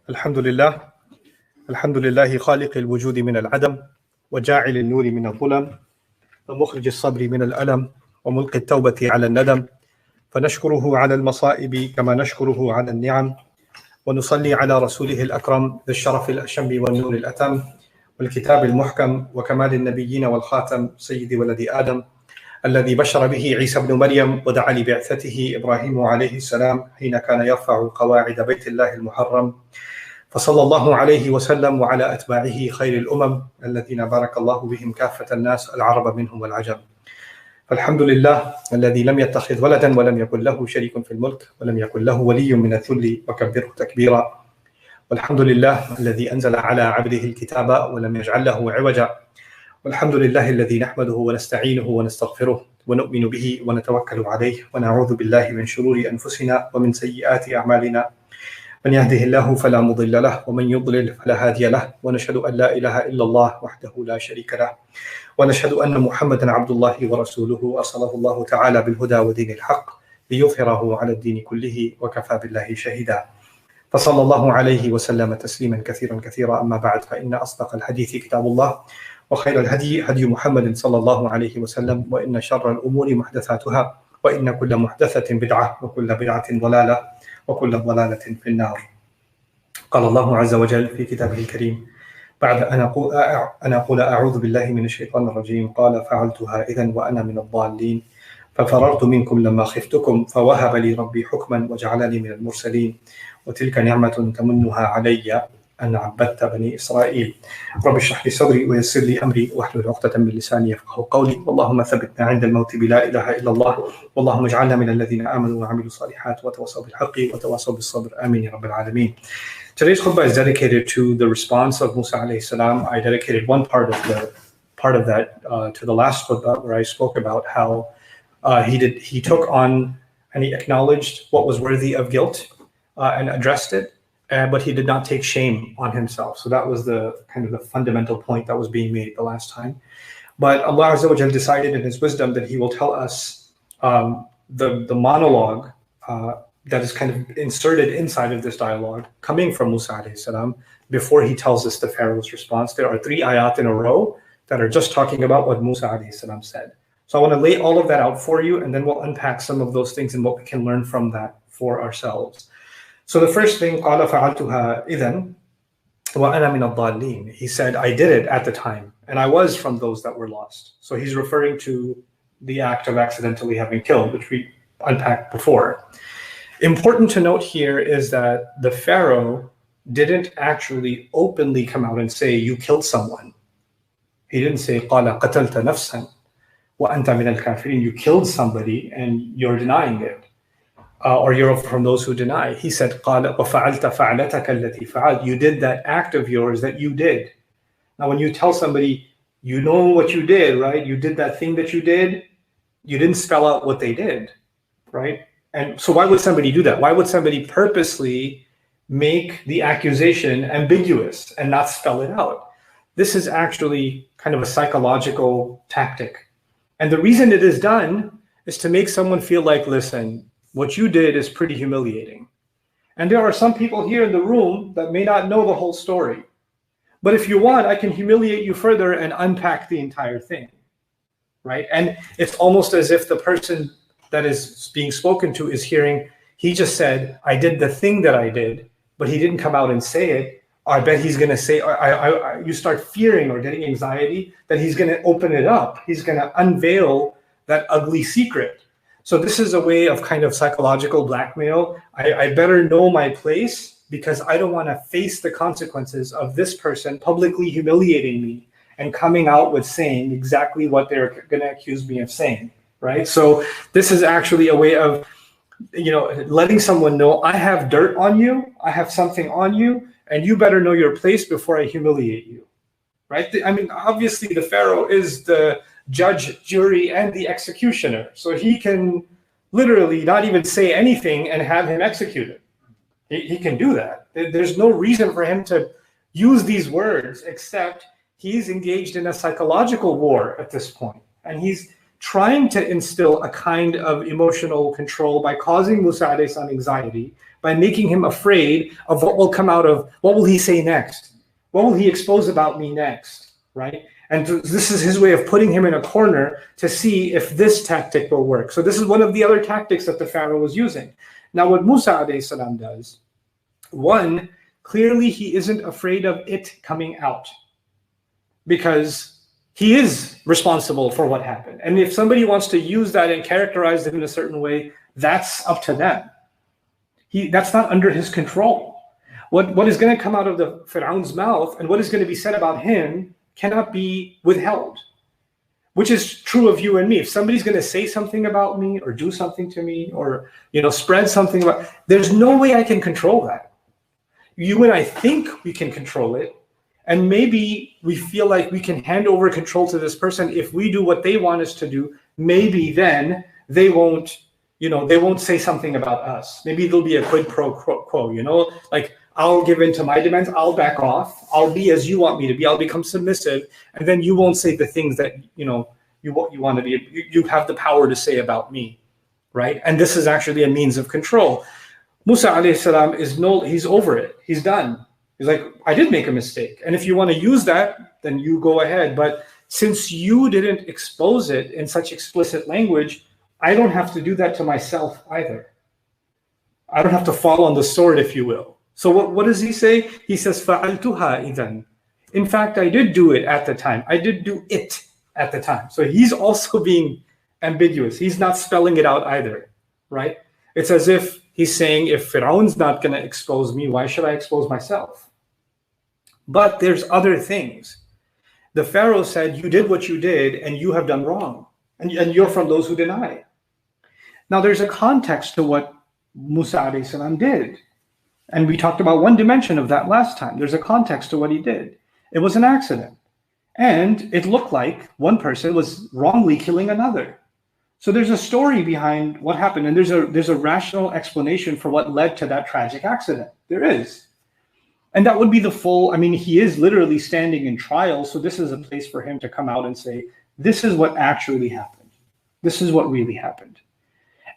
الحمد لله الحمد لله خالق الوجود من العدم وجاعل النور من الظلم ومخرج الصبر من الألم وملقي التوبة على الندم فنشكره على المصائب كما نشكره على النعم ونصلي على رسوله الأكرم ذي الشرف الأشم والنور الأتم والكتاب المحكم وكمال النبيين والخاتم سيد ولد آدم الذي بشر به عيسى بن مريم ودعا لبعثته إبراهيم عليه السلام حين كان يرفع قواعد بيت الله المحرم فصلى الله عليه وسلم وعلى أتباعه خير الأمم الذين بارك الله بهم كافة الناس العرب منهم والعجم. فالحمد لله الذي لم يتخذ ولدا ولم يكن له شريك في الملك ولم يكن له ولي من الذل وكبره تكبيرا. والحمد لله الذي أنزل على عبده الكتاب ولم يجعل له عوجا. والحمد لله الذي نحمده ونستعينه ونستغفره ونؤمن به ونتوكل عليه ونعوذ بالله من شرور أنفسنا ومن سيئات أعمالنا. من يهده الله فلا مضل له ومن يضلل فلا هادي له ونشهد أن لا إله إلا الله وحده لا شريك له ونشهد أن محمدا عبد الله ورسوله أرسله الله تعالى بالهدى ودين الحق ليظهره على الدين كله وكفى بالله شهيدا. فصلى الله عليه وسلم تسليما كثيرا أما بعد فإن أصدق الحديث كتاب الله وخير الهدي هدي محمد صلى الله عليه وسلم وإن شر الأمور محدثاتها وإن كل محدثة بدعة وكل بدعة ضلالة وكل ضلالة في النار. قال الله عز وجل في كتابه الكريم بعد أن أقول أعوذ بالله من الشيطان الرجيم قال فعلتها إذن وأنا من الضالين ففررت منكم لما خفتكم فوهب لي ربي حكما وجعلني من المرسلين وتلك نعمة تمنها علي أن عبدت بني إسرائيل. رب اشرح لي صدري ويسر لي أمري واحلل عقدة من لساني يفقهوا قولي. اللهم ثبتنا عند الموت بلا إله إلا الله واللهم اجعلنا من الذين آمنوا وعملوا الصالحات وتواصوا بالحق وتواصوا بالصبر آمين يا رب العالمين. Today's khutbah is dedicated to the response of Musa alayhi salam. I dedicated one part of that to the last khutbah where I spoke about how he took on and he acknowledged what was worthy of guilt and addressed it. But he did not take shame on himself. So that was the kind of the fundamental point that was being made the last time. But Allah Azza wa Jal decided in His wisdom that He will tell us the monologue that is kind of inserted inside of this dialogue coming from Musa alayhi salam before He tells us the Pharaoh's response. There are 3 ayat in a row that are just talking about what Musa alayhi salam said. So I want to lay all of that out for you, and then we'll unpack some of those things and what we can learn from that for ourselves. So the first thing, قَالَ فَعَلْتُهَا إِذًا وَأَنَا مِنَ الضَّالِّينَ. He said, I did it at the time, and I was from those that were lost. So he's referring to the act of accidentally having killed, which we unpacked before. Important to note here is that the Pharaoh didn't actually openly come out and say, you killed someone. He didn't say, قَالَ قَتَلْتَ نَفْسًا وَأَنْتَ مِنَ الْكَافِرِينَ. You killed somebody and you're denying it. Or you're from those who deny. He said, قَالَ وَفَعَلْتَ فَعْلَتَكَ الَّتِي فَعَلْتَ. You did that act of yours that you did. Now when you tell somebody, you know what you did, right? You did that thing that you did. You didn't spell out what they did, right? And so why would somebody do that? Why would somebody purposely make the accusation ambiguous and not spell it out? This is actually kind of a psychological tactic. And the reason it is done is to make someone feel like, listen, what you did is pretty humiliating. And there are some people here in the room that may not know the whole story. But if you want, I can humiliate you further and unpack the entire thing, right? And it's almost as if the person that is being spoken to is hearing, he just said, I did the thing that I did, but he didn't come out and say it. I bet he's going to say, you start fearing or getting anxiety that he's going to open it up. He's going to unveil that ugly secret. So this is a way of kind of psychological blackmail. I better know my place because I don't want to face the consequences of this person publicly humiliating me and coming out with saying exactly what they're going to accuse me of saying, right? So this is actually a way of, letting someone know I have dirt on you, I have something on you, and you better know your place before I humiliate you, right? I mean, obviously the Pharaoh is the judge, jury, and the executioner. So he can literally not even say anything and have him executed. He can do that. There's no reason for him to use these words except he's engaged in a psychological war at this point. And he's trying to instill a kind of emotional control by causing Musa alayhi salam anxiety, by making him afraid of what will come out of, what will he say next? What will he expose about me next, right? And this is his way of putting him in a corner to see if this tactic will work. So this is one of the other tactics that the Pharaoh was using. Now what Musa alayhi salam does, one, clearly he isn't afraid of it coming out because he is responsible for what happened. And if somebody wants to use that and characterize it in a certain way, that's up to them. That's not under his control. What is going to come out of the Fir'aun's mouth and what is going to be said about him cannot be withheld, which is true of you and me. If somebody's going to say something about me or do something to me or spread something about, there's no way I can control that. You and I think we can control it, and maybe we feel like we can hand over control to this person. If we do what they want us to do, maybe then they won't say something about us. Maybe there'll be a quid pro quo, like I'll give in to my demands, I'll back off, I'll be as you want me to be, I'll become submissive, and then you won't say the things that you want to be, you have the power to say about me, right? And this is actually a means of control. Musa alayhi salam he's over it, he's done. He's like, I did make a mistake, and if you want to use that, then you go ahead. But since you didn't expose it in such explicit language, I don't have to do that to myself either. I don't have to fall on the sword, if you will. So what does he say? He says, فَعَلْتُهَا إِذًا. In fact, I did do it at the time. I did do it at the time. So he's also being ambiguous. He's not spelling it out either, right? It's as if he's saying, if Fir'aun's not going to expose me, why should I expose myself? But there's other things. The Pharaoh said, you did what you did, and you have done wrong. And you're from those who deny. Now, there's a context to what Musa alayhi salam did. And we talked about one dimension of that last time. There's a context to what he did. It was an accident. And it looked like one person was wrongly killing another. So there's a story behind what happened. And there's a rational explanation for what led to that tragic accident. There is. And that would be the full, he is literally standing in trial. So this is a place for him to come out and say, this is what actually happened. This is what really happened.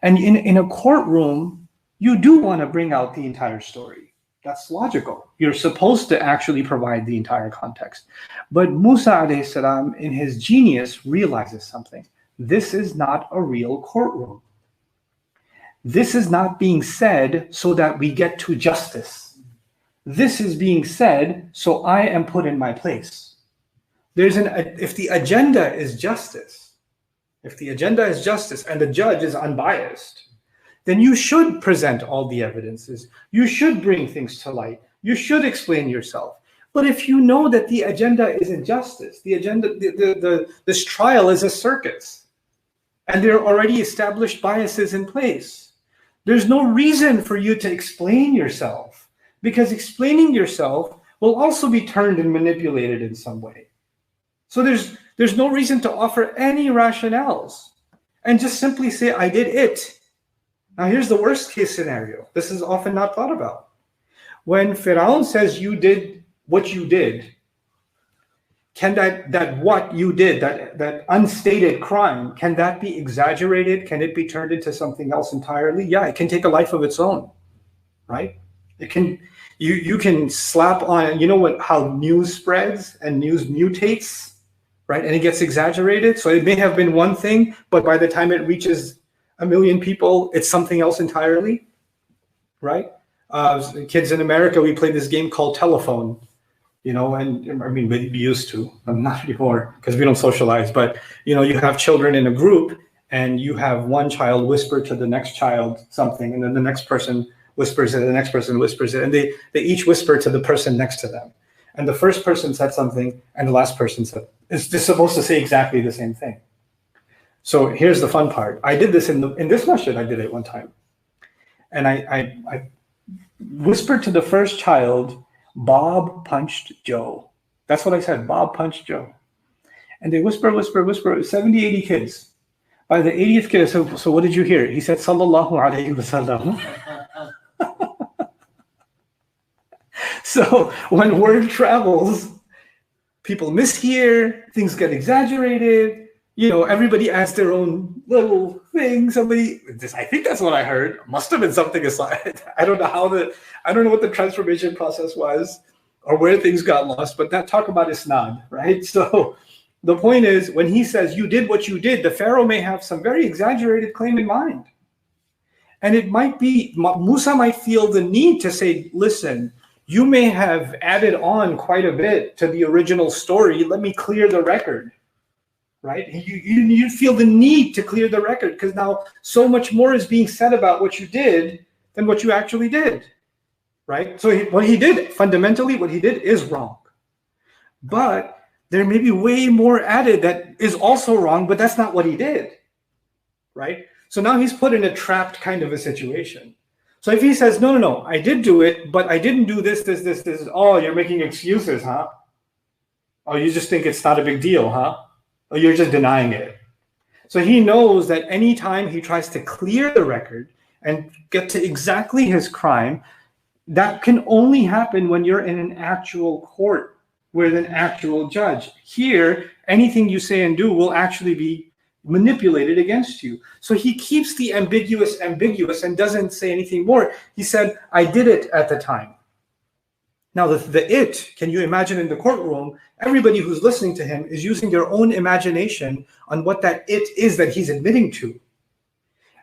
And in a courtroom, you do want to bring out the entire story. That's logical. You're supposed to actually provide the entire context. But Musa alayhi salam, in his genius, realizes something. This is not a real courtroom. This is not being said so that we get to justice. This is being said so I am put in my place. If the agenda is justice, and the judge is unbiased, then you should present all the evidences. You should bring things to light. You should explain yourself. But if you know that the agenda is injustice, this trial is a circus, and there are already established biases in place, there's no reason for you to explain yourself, because explaining yourself will also be turned and manipulated in some way. So there's no reason to offer any rationales and just simply say, I did it. Now here's the worst case scenario. This is often not thought about. When Fir'aun says you did what you did, can that what you did, that unstated crime, can that be exaggerated? Can it be turned into something else entirely? Yeah, it can take a life of its own, right? It can. You can slap on, how news spreads and news mutates, right? And it gets exaggerated. So it may have been one thing, but by the time it reaches 1 million people, it's something else entirely, right? Kids in America, we play this game called telephone, we used to, not anymore because we don't socialize, but you have children in a group and you have one child whisper to the next child something, and then the next person whispers it, and the next person whispers it, and they each whisper to the person next to them. And the first person said something and the last person said, it's just supposed to say exactly the same thing. So here's the fun part. I did this in this masjid. I did it one time. And I whispered to the first child, Bob punched Joe. That's what I said, Bob punched Joe. And they whisper, 70, 80 kids. By the 80th kid, I said, so what did you hear? He said, Sallallahu alayhi wa sallam. So when word travels, people mishear, things get exaggerated, everybody adds their own little thing. I think that's what I heard. Must have been something aside. I don't know what the transformation process was or where things got lost, but that talk about isnad, right? So the point is, when he says you did what you did, the Pharaoh may have some very exaggerated claim in mind. And it might be, Musa might feel the need to say, listen, you may have added on quite a bit to the original story. Let me clear the record, right? You feel the need to clear the record because now so much more is being said about what you did than what you actually did, right? So what he did, fundamentally, what he did is wrong. But there may be way more added that is also wrong, but that's not what he did, right? So now he's put in a trapped kind of a situation. So if he says, no, I did do it, but I didn't do this. Oh, you're making excuses, huh? Oh, you just think it's not a big deal, huh? Or you're just denying it. So he knows that anytime he tries to clear the record and get to exactly his crime, that can only happen when you're in an actual court with an actual judge. Here, anything you say and do will actually be manipulated against you. So he keeps the ambiguous and doesn't say anything more. He said, I did it at the time. Now can you imagine in the courtroom, everybody who's listening to him is using their own imagination on what that it is that he's admitting to.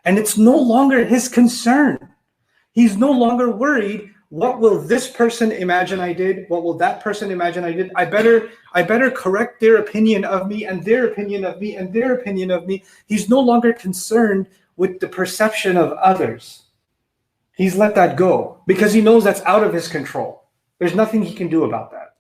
And it's no longer his concern. He's no longer worried, what will this person imagine I did? What will that person imagine I did? I better correct their opinion of me and their opinion of me and their opinion of me. He's no longer concerned with the perception of others. He's let that go because he knows that's out of his control. There's nothing he can do about that.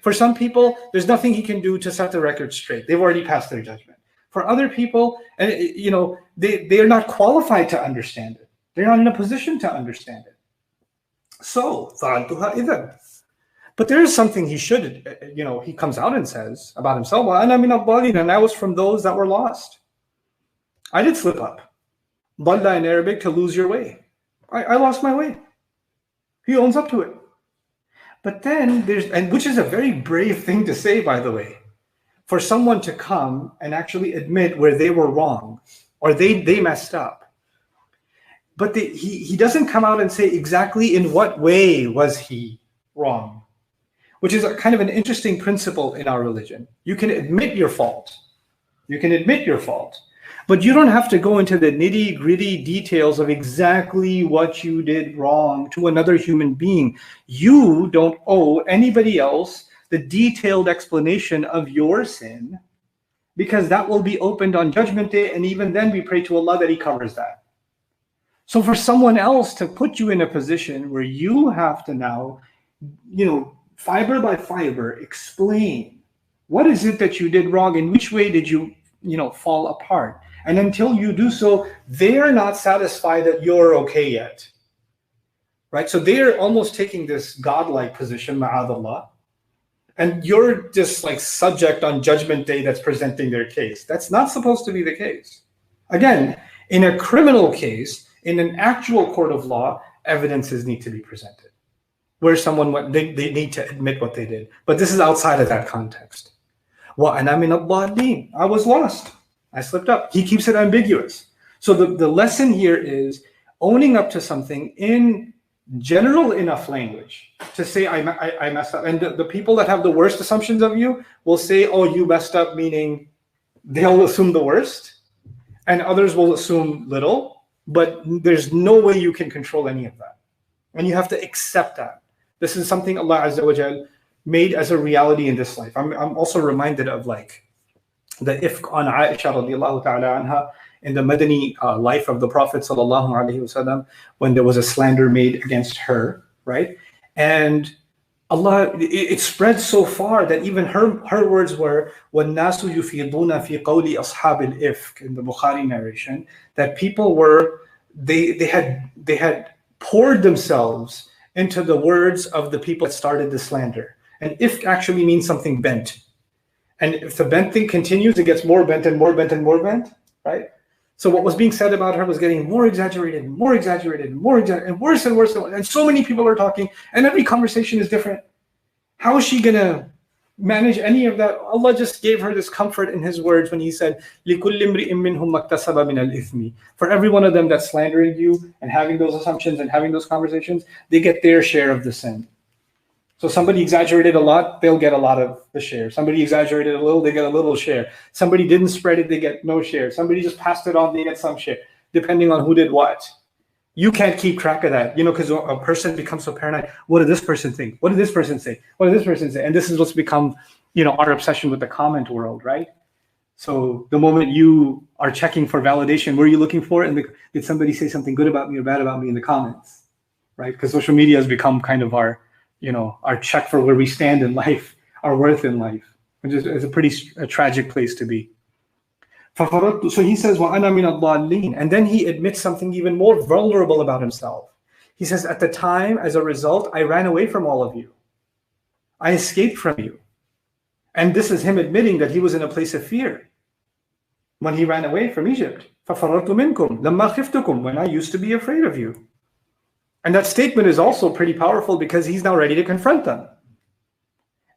For some people, there's nothing he can do to set the record straight. They've already passed their judgment. For other people, they are not qualified to understand it. They're not in a position to understand it. So, but there is something he should, he comes out and says about himself, and I was from those that were lost. I did slip up. Dalla in Arabic, to lose your way. I lost my way. He owns up to it. But then which is a very brave thing to say, by the way, for someone to come and actually admit where they were wrong or they messed up. But he doesn't come out and say exactly in what way was he wrong, which is a kind of an interesting principle in our religion. You can admit your fault. But you don't have to go into the nitty-gritty details of exactly what you did wrong to another human being. You don't owe anybody else the detailed explanation of your sin, because that will be opened on Judgment Day, and even then we pray to Allah that He covers that. So for someone else to put you in a position where you have to now, fiber by fiber, explain what is it that you did wrong, in which way did you, fall apart. And until you do so, they are not satisfied that you're okay yet, right? So they're almost taking this godlike position, ma'adallah, and you're just like subject on Judgment Day that's presenting their case. That's not supposed to be the case. Again, in a criminal case, in an actual court of law, evidences need to be presented where they need to admit what they did. But this is outside of that context. وَأَنَا مِنَ الضَّالِّينَ. I was lost. I slipped up. He keeps it ambiguous. So the lesson here is owning up to something in general enough language to say, I messed up. And the people that have the worst assumptions of you will say, oh, you messed up, meaning they'll assume the worst. And others will assume little. But there's no way you can control any of that. And you have to accept that. This is something Allah Azza wa Jal made as a reality in this life. I'm also reminded of the ifk on Aisha radiallahu ta'ala anha in the Madani life of the Prophet sallallahu alaihi wasallam, when there was a slander made against her, right? And Allah, it spread so far that even her words were, وَالنَّاسُ يُفِيضُونَ فِي قَوْلِ أَصْحَابِ الْإِفْكِ, in the Bukhari narration, that people they had poured themselves into the words of the people that started the slander. And ifk actually means something bent. And if the bent thing continues, it gets more bent and more bent and more bent, right? So what was being said about her was getting more exaggerated, and worse and worse. And so many people are talking, and every conversation is different. How is she gonna, manage any of that. Allah just gave her this comfort in His words when He said, لِكُلِّ امْرِئٍ مِّنْهُمْ مَكْتَسَبَ مِنَ الْإِثْمِ. For every one of them that's slandering you and having those assumptions and having those conversations, they get their share of the sin. So somebody exaggerated a lot, they'll get a lot of the share. Somebody exaggerated a little, they get a little share. Somebody didn't spread it, they get no share. Somebody just passed it on, they get some share, depending on who did what. You can't keep track of that, because a person becomes so paranoid. What did this person think? What did this person say? What did this person say? And this is what's become, our obsession with the comment world, right? So the moment you are checking for validation, where are you looking for it? And did somebody say something good about me or bad about me in the comments, right? Because social media has become kind of our check for where we stand in life, our worth in life, which is a pretty tragic place to be. So he says, وَأَنَا مِنَ الضَّالِّينَ. And then he admits something even more vulnerable about himself. He says, at the time, as a result, I ran away from all of you. I escaped from you. And this is him admitting that he was in a place of fear when he ran away from Egypt. فَفَرَرْتُ مِنْكُمْ لَمَّا خِفْتُكُمْ. When I used to be afraid of you. And that statement is also pretty powerful because he's now ready to confront them.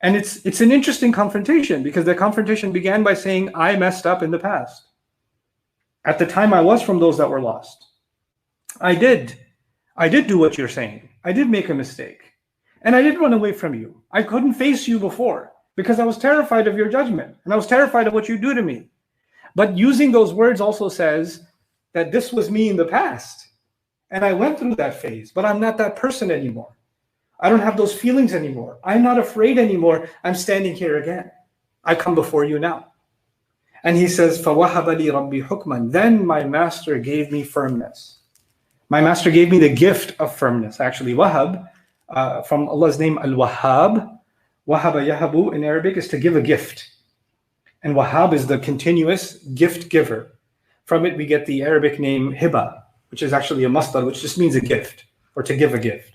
And it's an interesting confrontation because the confrontation began by saying, I messed up in the past. At the time, I was from those that were lost. I did do what you're saying. I did make a mistake. And I did run away from you. I couldn't face you before because I was terrified of your judgment. And I was terrified of what you do to me. But using those words also says that this was me in the past. And I went through that phase, but I'm not that person anymore. I don't have those feelings anymore. I'm not afraid anymore. I'm standing here again. I come before you now. And he says, فَوَهَبَ لِي رَبِّي حُكْمًا. Then my master gave me firmness. My master gave me the gift of firmness. Actually, wahab, from Allah's name, al-wahhab. Wahaba yahabu in Arabic is to give a gift. And wahhab is the continuous gift giver. From it we get the Arabic name hiba, which is actually a masdar, which just means a gift, or to give a gift.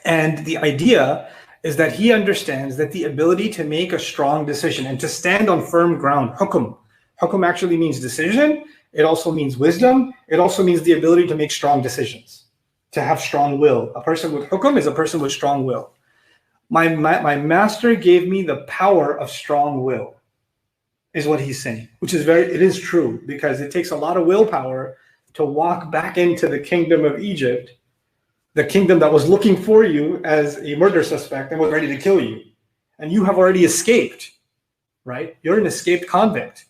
And the idea is that he understands that the ability to make a strong decision and to stand on firm ground, hukum. Hukum actually means decision. It also means wisdom. It also means the ability to make strong decisions, to have strong will. A person with hukum is a person with strong will. My master gave me the power of strong will, is what he's saying, which is it is true, because it takes a lot of willpower to walk back into the kingdom of Egypt, the kingdom that was looking for you as a murder suspect and was ready to kill you. And you have already escaped, right? You're an escaped convict.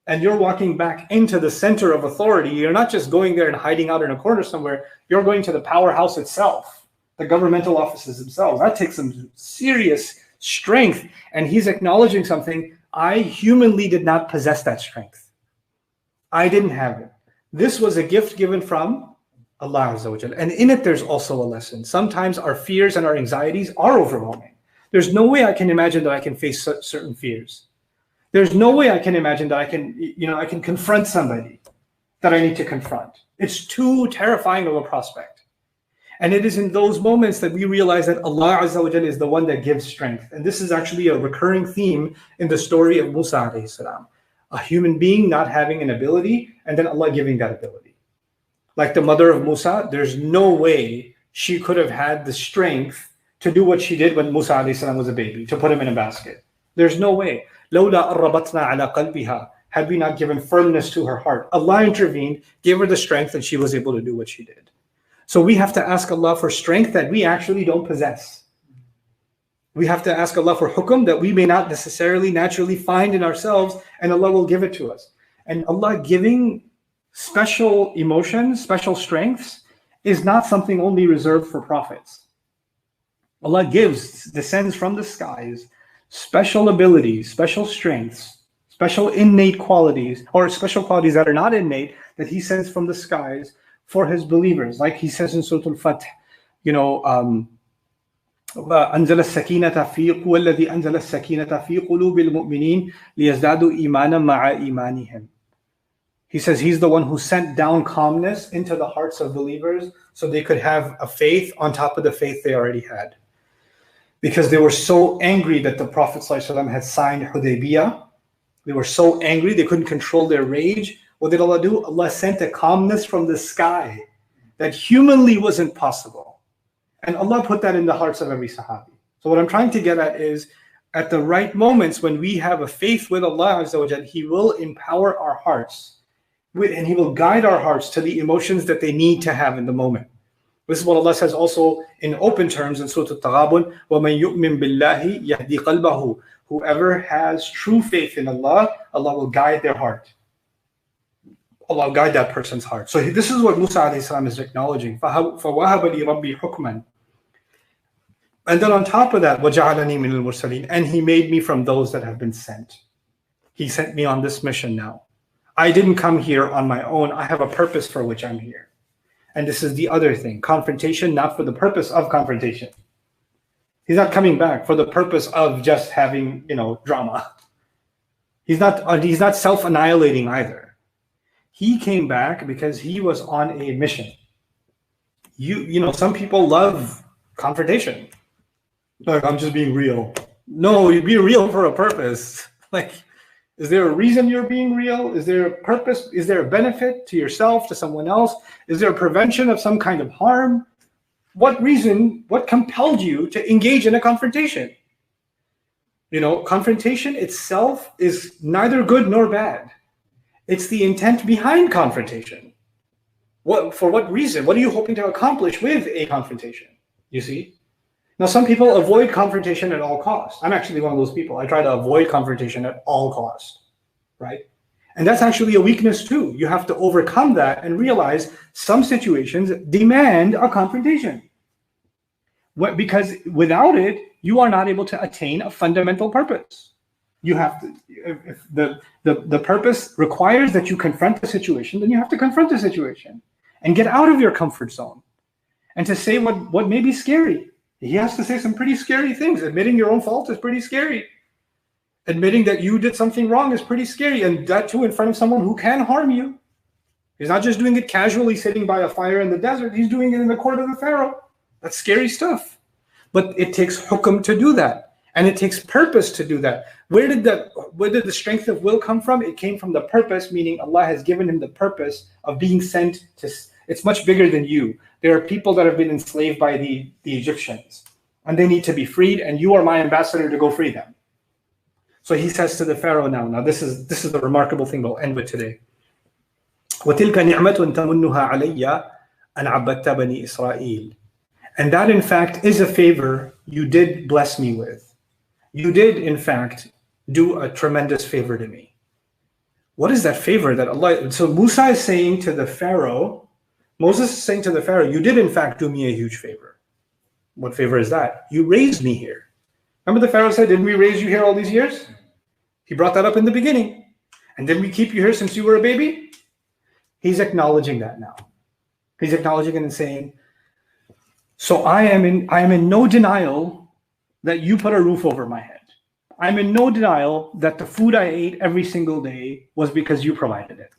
And you're walking back into the center of authority. You're not just going there and hiding out in a corner somewhere. You're going to the powerhouse itself, the governmental offices themselves. That takes some serious strength. And he's acknowledging something. I humanly did not possess that strength. I didn't have it. This was a gift given from Allah Azza wa Jalla. And in it, there's also a lesson. Sometimes our fears and our anxieties are overwhelming. There's no way I can imagine that I can face certain fears. There's no way I can imagine that I can confront somebody that I need to confront. It's too terrifying of a prospect. And it is in those moments that we realize that Allah Azza wa Jalla is the one that gives strength. And this is actually a recurring theme in the story of Musa alayhi salam. A human being not having an ability and then Allah giving that ability. Like the mother of Musa, there's no way she could have had the strength to do what she did when Musa alayhi salam was a baby, to put him in a basket. There's no way. لَوْلَا أَرَّبَطْنَا عَلَى قَلْبِهَا. Had we not given firmness to her heart. Allah intervened, gave her the strength, and she was able to do what she did. So we have to ask Allah for strength that we actually don't possess. We have to ask Allah for hukum that we may not necessarily naturally find in ourselves, and Allah will give it to us. And Allah giving special emotions, special strengths, is not something only reserved for prophets. Allah descends from the skies, special abilities, special strengths, special innate qualities, or special qualities that are not innate, that He sends from the skies for His believers. Like He says in Surah Al-Fath, أنزل السكينة في والذي أنزل السكينة في قلوب المؤمنين ليزدادوا إيمانا مع إيمانهم. He says He's the one who sent down calmness into the hearts of believers so they could have a faith on top of the faith they already had. Because they were so angry that the Prophet ﷺ had signed Hudaybiyah. They were so angry, they couldn't control their rage. What did Allah do? Allah sent a calmness from the sky that humanly wasn't possible. And Allah put that in the hearts of every Sahabi. So what I'm trying to get at is, at the right moments when we have a faith with Allah Azza wa Jal, He will empower our hearts and He will guide our hearts to the emotions that they need to have in the moment. This is what Allah says also in open terms in Surah Al-Taghabun, وَمَنْ يُؤْمِن بِاللَّهِ يَهْدِي قَلْبَهُ. Whoever has true faith in Allah, Allah will guide their heart. Allah will guide that person's heart. So this is what Musa alayhi salam is acknowledging. فَوَهَبَ لِي رَبِّي حُكْمًا. And then on top of that, وَجَعَلَنِي مِنَ الْمُرْسَلِينَ. And He made me from those that have been sent. He sent me on this mission now. I didn't come here on my own. I have a purpose for which I'm here. And this is the other thing. Confrontation, not for the purpose of confrontation. He's not coming back for the purpose of just having, drama. He's not self-annihilating either. He came back because he was on a mission. Some people love confrontation. Like, I'm just being real. No, you be real for a purpose. Like, is there a reason you're being real? Is there a purpose? Is there a benefit to yourself, to someone else? Is there a prevention of some kind of harm? What reason, what compelled you to engage in a confrontation? Confrontation itself is neither good nor bad. It's the intent behind confrontation. For what reason? What are you hoping to accomplish with a confrontation? You see? Now, some people avoid confrontation at all costs. I'm actually one of those people. I try to avoid confrontation at all costs, right? And that's actually a weakness too. You have to overcome that and realize some situations demand a confrontation. Because without it, you are not able to attain a fundamental purpose. You have to, if the purpose requires that you confront the situation, then you have to confront the situation and get out of your comfort zone and to say what may be scary. He has to say some pretty scary things. Admitting your own fault is pretty scary. Admitting that you did something wrong is pretty scary, and that too in front of someone who can harm you. He's not just doing it casually sitting by a fire in the desert. He's doing it in the court of the Pharaoh. That's scary stuff. But it takes hukm to do that, and it takes purpose to do that. Where did the strength of will come from? It came from the purpose, meaning Allah has given him the purpose of being sent to. It's much bigger than you. There are people that have been enslaved by the Egyptians, and they need to be freed, and you are my ambassador to go free them. So he says to the Pharaoh now this is the remarkable thing we'll end with today. وَتِلْكَ نِعْمَةٌ تَمُنُّهَا عَلَيَّ أَنْ عَبَّدْتَ بَنِي إِسْرَائِيلَ. And that, in fact, is a favor you did bless me with. You did, in fact, do a tremendous favor to me. What is that favor that Allah... So Musa is saying to the Pharaoh, Moses is saying to the Pharaoh, you did, in fact, do me a huge favor. What favor is that? You raised me here. Remember the Pharaoh said, didn't we raise you here all these years? He brought that up in the beginning. And didn't we keep you here since you were a baby? He's acknowledging that now. He's acknowledging it and saying, so I am in no denial that you put a roof over my head. I'm in no denial that the food I ate every single day was because you provided it.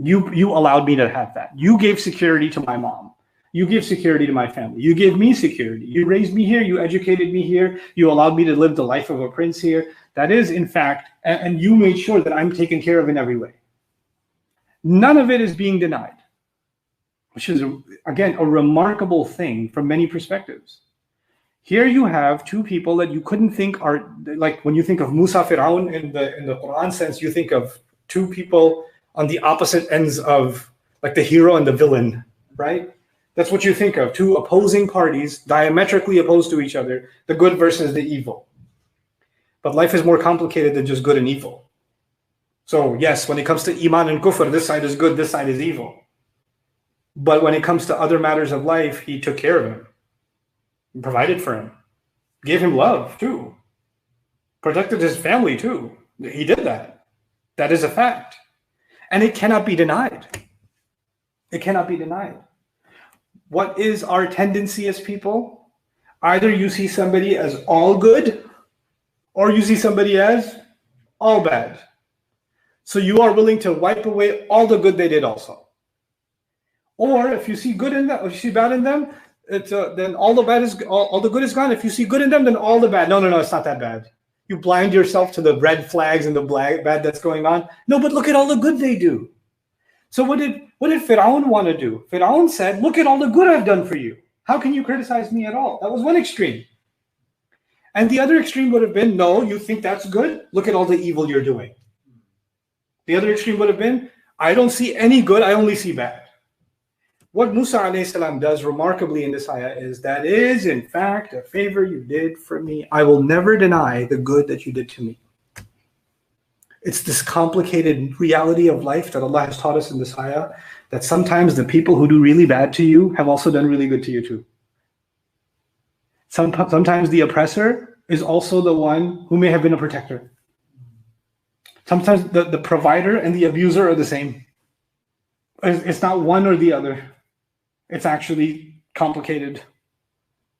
You allowed me to have that. You gave security to my mom. You gave security to my family. You gave me security. You raised me here. You educated me here. You allowed me to live the life of a prince here. That is, in fact, and you made sure that I'm taken care of in every way. None of it is being denied, which is, again, a remarkable thing from many perspectives. Here you have two people that you couldn't think are, like when you think of Musa, Fir'aun in the Quran sense, you think of two people on the opposite ends of, like, the hero and the villain, right? That's what you think of, two opposing parties, diametrically opposed to each other, the good versus the evil. But life is more complicated than just good and evil. So yes, when it comes to Iman and Kufr, this side is good, this side is evil. But when it comes to other matters of life, he took care of him, provided for him, gave him love too, protected his family too. He did that. That is a fact. And it cannot be denied. It cannot be denied. What is our tendency as people? Either you see somebody as all good, or you see somebody as all bad. So you are willing to wipe away all the good they did also. Or if you see good in them, if you see bad in them, then all the bad is all the good is gone. If you see good in them, then all the bad. No, it's not that bad. You blind yourself to the red flags and the bad that's going on. No, but look at all the good they do. So what did Fir'aun want to do? Fir'aun said, look at all the good I've done for you. How can you criticize me at all? That was one extreme. And the other extreme would have been, no, you think that's good? Look at all the evil you're doing. The other extreme would have been, I don't see any good, I only see bad. What Musa alayhi salam does remarkably in this ayah is, that is in fact a favor you did for me. I will never deny the good that you did to me. It's this complicated reality of life that Allah has taught us in this ayah, that sometimes the people who do really bad to you have also done really good to you too. Sometimes the oppressor is also the one who may have been a protector. Sometimes the provider and the abuser are the same. It's not one or the other. It's actually complicated,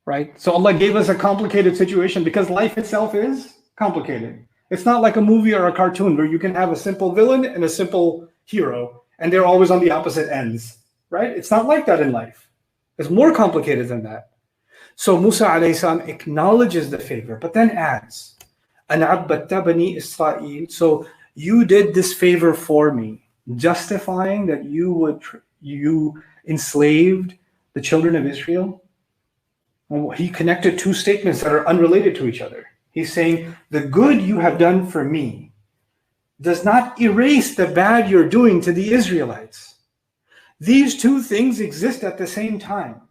right? So Allah gave us a complicated situation because life itself is complicated. It's not like a movie or a cartoon where you can have a simple villain and a simple hero, and they're always on the opposite ends, right? It's not like that in life. It's more complicated than that. So Musa alayhi salam acknowledges the favor, but then adds, An abbatta bani Israel. So you did this favor for me, justifying that you enslaved the children of Israel. Well, he connected two statements that are unrelated to each other. He's saying, the good you have done for me does not erase the bad you're doing to the Israelites. These two things exist at the same time.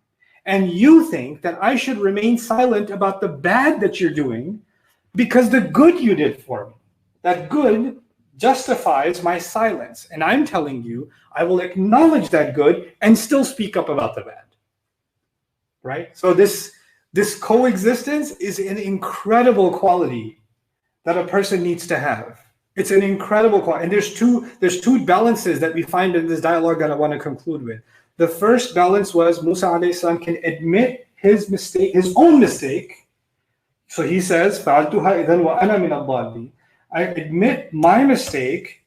And you think that I should remain silent about the bad that you're doing because the good you did for me, that good justifies my silence. And I'm telling you, I will acknowledge that good and still speak up about the bad. Right? So this coexistence is an incredible quality that a person needs to have. It's an incredible quality. And there's two balances that we find in this dialogue that I want to conclude with. The first balance was Musa alayhi salam can admit his mistake, his own mistake. So he says, فَعَلْتُهَا إِذًا وَأَنَا مِنَ الضَّالِّينَ. I admit my mistake,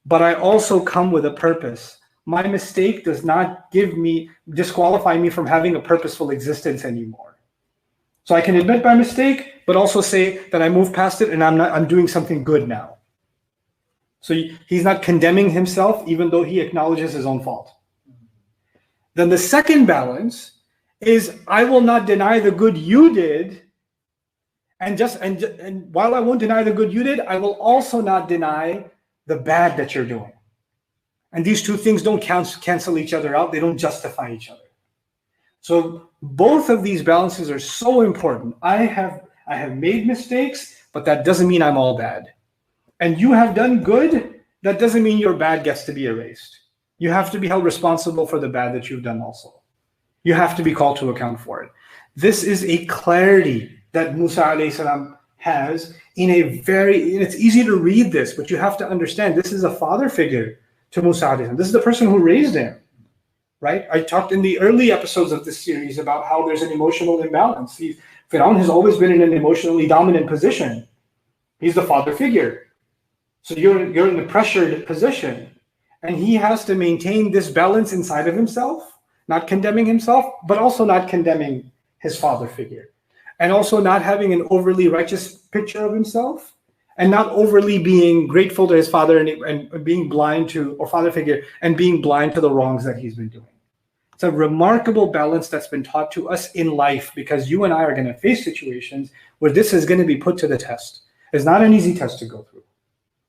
but I also come with a purpose. My mistake does not disqualify me from having a purposeful existence anymore. So I can admit my mistake, but also say that I moved past it and I'm doing something good now. So he's not condemning himself, even though he acknowledges his own fault. Then the second balance is, I will not deny the good you did, and while I won't deny the good you did, I will also not deny the bad that you're doing. And these two things don't cancel each other out. They don't justify each other. So both of these balances are so important. I have made mistakes, but that doesn't mean I'm all bad. And you have done good, that doesn't mean your bad gets to be erased. You have to be held responsible for the bad that you've done also. You have to be called to account for it. This is a clarity that Musa alayhi salam has and it's easy to read this, but you have to understand this is a father figure to Musa alayhi salam. This is the person who raised him, right? I talked in the early episodes of this series about how there's an emotional imbalance. Fir'aun has always been in an emotionally dominant position. He's the father figure. So you're in a pressured position. And he has to maintain this balance inside of himself, not condemning himself, but also not condemning his father figure. And also not having an overly righteous picture of himself, and not overly being grateful to his father and being blind to, or father figure, and being blind to the wrongs that he's been doing. It's a remarkable balance that's been taught to us in life, because you and I are going to face situations where this is going to be put to the test. It's not an easy test to go through.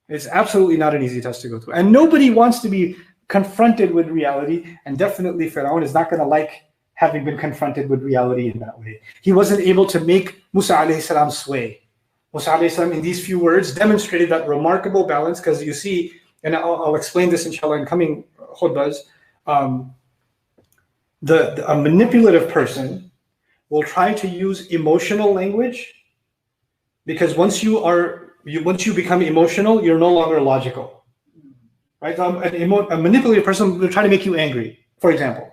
It's absolutely not an easy test to go through. And nobody wants to be confronted with reality, and definitely Fir'aun is not going to like having been confronted with reality in that way. He wasn't able to make Musa alayhi salam sway. Musa alayhi salam in these few words demonstrated that remarkable balance, because you see, and I'll explain this inshallah in coming khutbahs, a manipulative person will try to use emotional language, because once you become emotional, you're no longer logical, right? A manipulative person will try to make you angry, for example.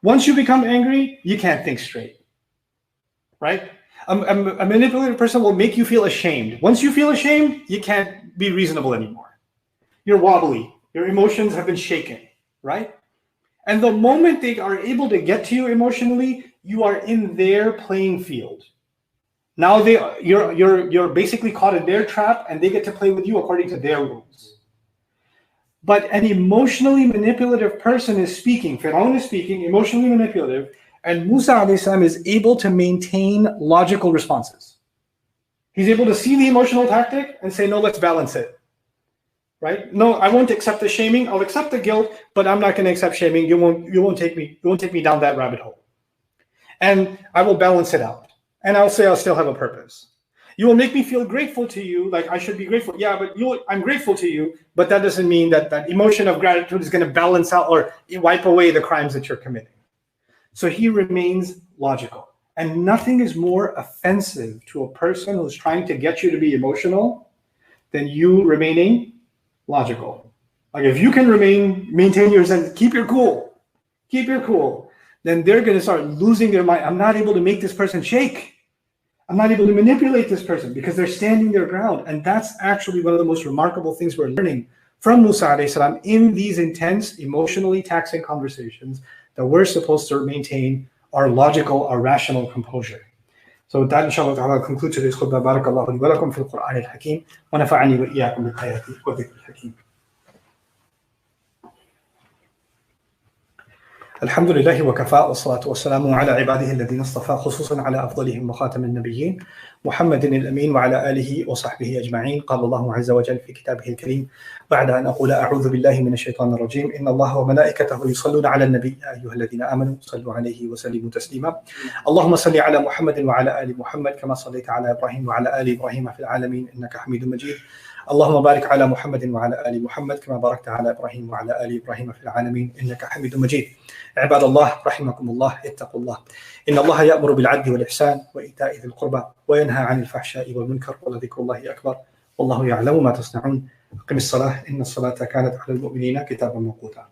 Once you become angry, you can't think straight, right? A manipulative person will make you feel ashamed. Once you feel ashamed, you can't be reasonable anymore. You're wobbly. Your emotions have been shaken, right? And the moment they are able to get to you emotionally, you are in their playing field. Now you're basically caught in their trap, and they get to play with you according to their rules. But an emotionally manipulative person is speaking. Fir'aun is speaking, emotionally manipulative, and Musa alayhi salam is able to maintain logical responses. He's able to see the emotional tactic and say, no, let's balance it. Right? No, I won't accept the shaming. I'll accept the guilt, but I'm not going to accept shaming. You won't take me down that rabbit hole. And I will balance it out. And I'll say I'll still have a purpose. You will make me feel grateful to you, like I should be grateful. Yeah, but I'm grateful to you, but that doesn't mean that that emotion of gratitude is going to balance out or wipe away the crimes that you're committing. So he remains logical. And nothing is more offensive to a person who's trying to get you to be emotional than you remaining logical. Like if you can maintain your sense, keep your cool, then they're going to start losing their mind. I'm not able to make this person shake. I'm not able to manipulate this person because they're standing their ground. And that's actually one of the most remarkable things we're learning from Musa alayhi salam in these intense, emotionally taxing conversations, that we're supposed to maintain our logical, our rational composure. So with that, inshallah ta'ala, I'll conclude today's khutbah. Barakallahu li wa lakum fil Qur'an al-Hakim wa nafa'ani wa iyyakum bil ayati wa dhikr al-Hakim. الحمد لله وكفى والصلاة والسلام على عباده الذين اصطفى خصوصا على أفضلهم وخاتم النبيين محمد الأمين وعلى آله وصحبه أجمعين. قال الله عز وجل في كتابه الكريم بعد أن أقول أعوذ بالله من الشيطان الرجيم إن الله وملائكته يصلون على النبي يا أيها الذين آمنوا صلوا عليه وسلموا تسليما. اللهم صل على محمد وعلى آل محمد كما صليت على إبراهيم وعلى آل إبراهيم في العالمين إنك حميد مجيد. اللهم بارك على محمد وعلى آل محمد كما باركت على إبراهيم وعلى آل إبراهيم في العالمين إنك حميد مجيد. عباد الله رحمكم الله اتقوا الله إن الله يأمر بالعدل والإحسان وإيتاء ذي القربى وينهى عن الفحشاء والمنكر ولذكر الله أكبر والله يعلم ما تصنعون. أقم الصلاة إن الصلاة كانت على المؤمنين كتابا موقوتا.